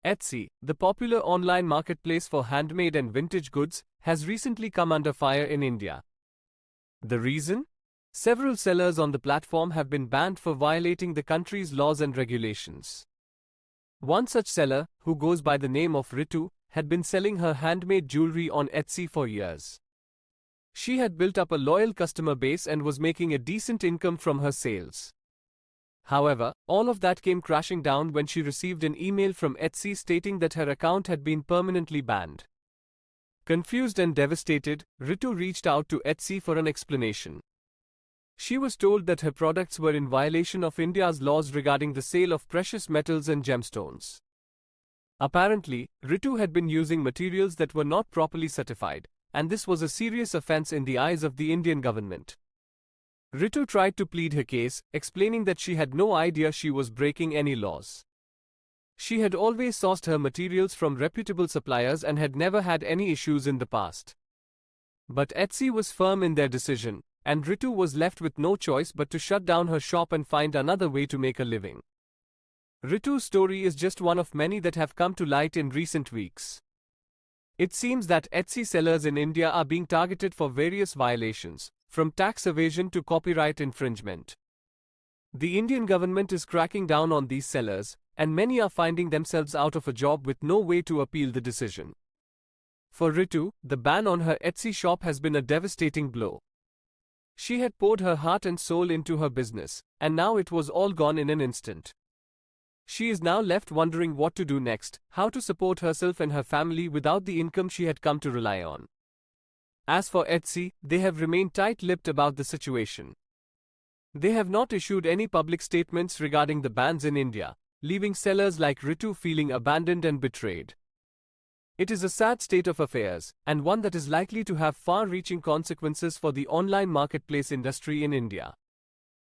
Etsy, the popular online marketplace for handmade and vintage goods, has recently come under fire in India. The reason? Several sellers on the platform have been banned for violating the country's laws and regulations. One such seller, who goes by the name of Ritu, had been selling her handmade jewelry on Etsy for years. She had built up a loyal customer base and was making a decent income from her sales. However, all of that came crashing down when she received an email from Etsy stating that her account had been permanently banned. Confused and devastated, Ritu reached out to Etsy for an explanation. She was told that her products were in violation of India's laws regarding the sale of precious metals and gemstones. Apparently, Ritu had been using materials that were not properly certified, and this was a serious offense in the eyes of the Indian government. Ritu tried to plead her case, explaining that she had no idea she was breaking any laws. She had always sourced her materials from reputable suppliers and had never had any issues in the past. But Etsy was firm in their decision, and Ritu was left with no choice but to shut down her shop and find another way to make a living. Ritu's story is just one of many that have come to light in recent weeks. It seems that Etsy sellers in India are being targeted for various violations, from tax evasion to copyright infringement. The Indian government is cracking down on these sellers, and many are finding themselves out of a job with no way to appeal the decision. For Ritu, the ban on her Etsy shop has been a devastating blow. She had poured her heart and soul into her business, and now it was all gone in an instant. She is now left wondering what to do next, how to support herself and her family without the income she had come to rely on. As for Etsy, they have remained tight-lipped about the situation. They have not issued any public statements regarding the bans in India, leaving sellers like Ritu feeling abandoned and betrayed. It is a sad state of affairs, and one that is likely to have far-reaching consequences for the online marketplace industry in India.